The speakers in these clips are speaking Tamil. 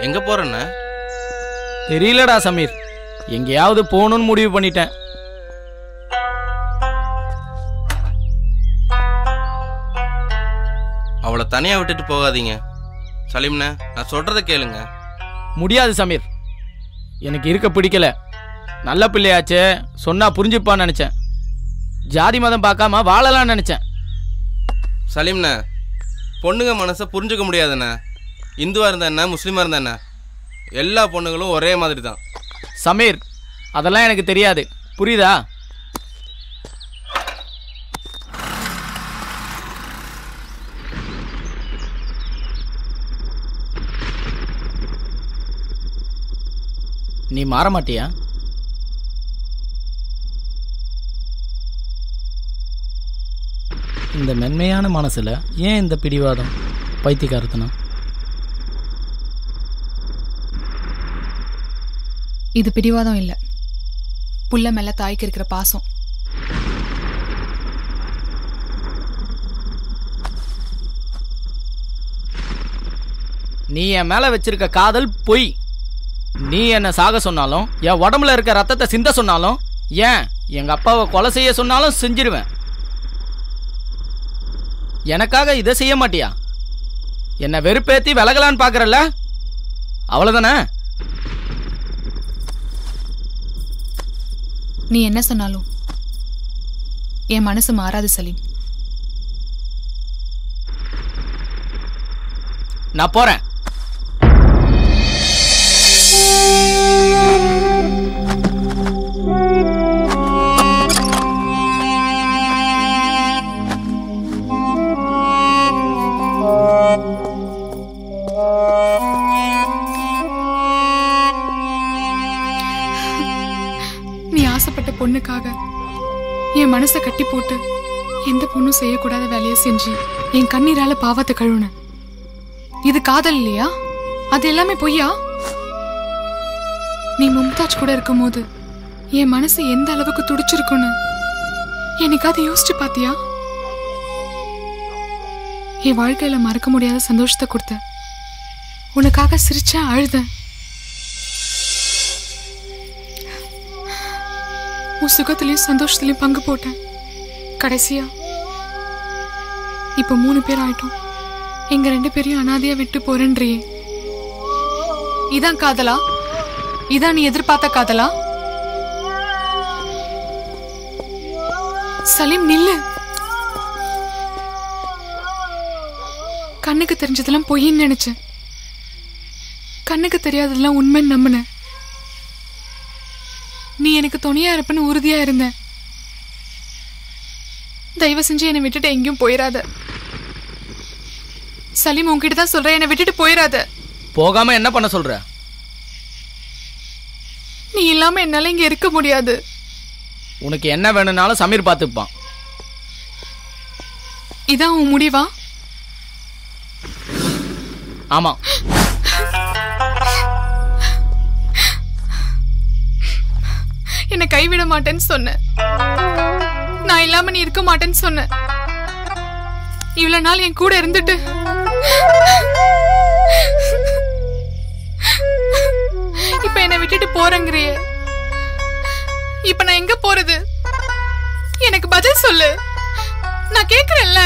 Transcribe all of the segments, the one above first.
எங்க போறேன்னா? தெரியலடா சமீர், எங்கேயாவது போகணும்னு முடிவு பண்ணிட்டேன். அவளை தனியா விட்டுட்டு போகாதீங்க சலீம்ண்ணே, நான் சொல்றத கேளுங்க. முடியாது சமீர், எனக்கு இருக்க பிடிக்கல. நல்ல பிள்ளையாச்சே, சொன்னா புரிஞ்சுப்பான்னு நினைச்சேன். ஜாதி மதம் பார்க்காம வாழலாம்னு நினைச்சேன். சலீம்ண்ணே, பொண்ணுங்க மனசை புரிஞ்சுக்க முடியாதுண்ணே. இந்துவா இருந்தா என்ன, முஸ்லீமா இருந்தா என்ன, எல்லா பொண்ணுங்களும் ஒரே மாதிரி தான். சமீர், அதெல்லாம் எனக்கு தெரியாது, புரியுதா? நீ மாற மாட்டியா? இந்த மென்மையான மனசுல ஏன் இந்த பிடிவாதம், பைத்தியக்காரத்தனம்? இது பிடிவாதம் இல்ல, புள்ள மேல தாய்க்கு இருக்கிற பாசம். நீ என் மேல வச்சிருக்க காதல் பொய். நீ என்ன சாக சொன்னாலும், என் உடம்புல இருக்க ரத்தத்தை சிந்த சொன்னாலும், ஏன் எங்க அப்பாவை கொலை செய்ய சொன்னாலும் செஞ்சிருவேன். எனக்காக இதை செய்ய மாட்டியா? என்ன வெறுப்பேத்தி விலகலான்னு பாக்குறல்ல, அவ்வளவுதானே? நீ என்ன சொன்னாலும் என் மனசு மாறாது சலீம். நான் போறேன். நீ ஆசைப்பட்ட பொண்ணுக்காக என் மனசை கட்டி போட்டு எந்த பொண்ணும் செய்யக்கூடாத வேலையை செஞ்சு என் கண்ணீரால பாவத்தை கழுவுன. இது காதல் இல்லையா? அது எல்லாமே பொய்யா? நீ மும்தாஜ் கூட இருக்கும் போது என் மனசு எந்த அளவுக்கு துடிச்சிருக்குன்னு என்னைக்காவது யோசிச்சு பாத்தியா? என் வாழ்க்கையில மறக்க முடியாத சந்தோஷத்தை கொடுத்த, உனக்காக சிரிச்சா அழுத, உன் சுகத்திலையும் சந்தோஷத்திலையும் பங்கு போட்டேன். கடைசியா இப்ப 3 பேர் ஆயிட்டோம். எங்க 2 பேரையும் அனாதையா விட்டு போறேன்றியே. இதான் காதலா? இதான் நீ எதிர்பார்த்த காதலா? சலீம் நில்லு. கண்ணுக்கு தெரிஞ்சதெல்லாம் பொய்ன்னு நினைச்சேன், கண்ணுக்கு தெரியாததெல்லாம் உண்மைன்னு நம்பினேன். நீ எனக்கு துணையா இருப்பன்னு உறுதியா இருந்த. தயவு செஞ்சு என்னை விட்டுட்டு எங்கேயும் போயிடாத சலீம். உன்கிட்ட தான் சொல்றேன், என்னை விட்டுட்டு போயிடாத. போகாம என்ன பண்ண சொல்ற? நீ இல்லாம என்னால இங்க இருக்க முடியாது. உனக்கு என்ன வேணும்னாலும் சமீர் பார்த்துப்பான். இதான் உன் முடிவா? ஆமா. என்னை கைவிட மாட்டேன்னு சொன்ன, நான் இல்லாம நீ இருக்க மாட்டேன்னு சொன்ன. இவ்வளவு நாள் என் கூட இருந்துட்டு இப்ப என்னை விட்டுட்டு போறேங்கிறியே. இப்ப நான் எங்க போறது? எனக்கு பதில் சொல்லு, நான் கேக்குறேன்ல.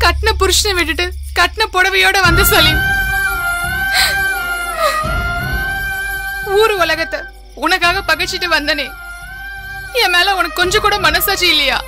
கட்டின புருஷனை விட்டுட்டு கட்டின புடவையோட வந்து சலீம், ஊரு உலகத்தை உனக்காக பகைச்சிட்டு வந்தனே, என் மேல உனக்கு கொஞ்சம் கூட மனசாட்சி இல்லையா?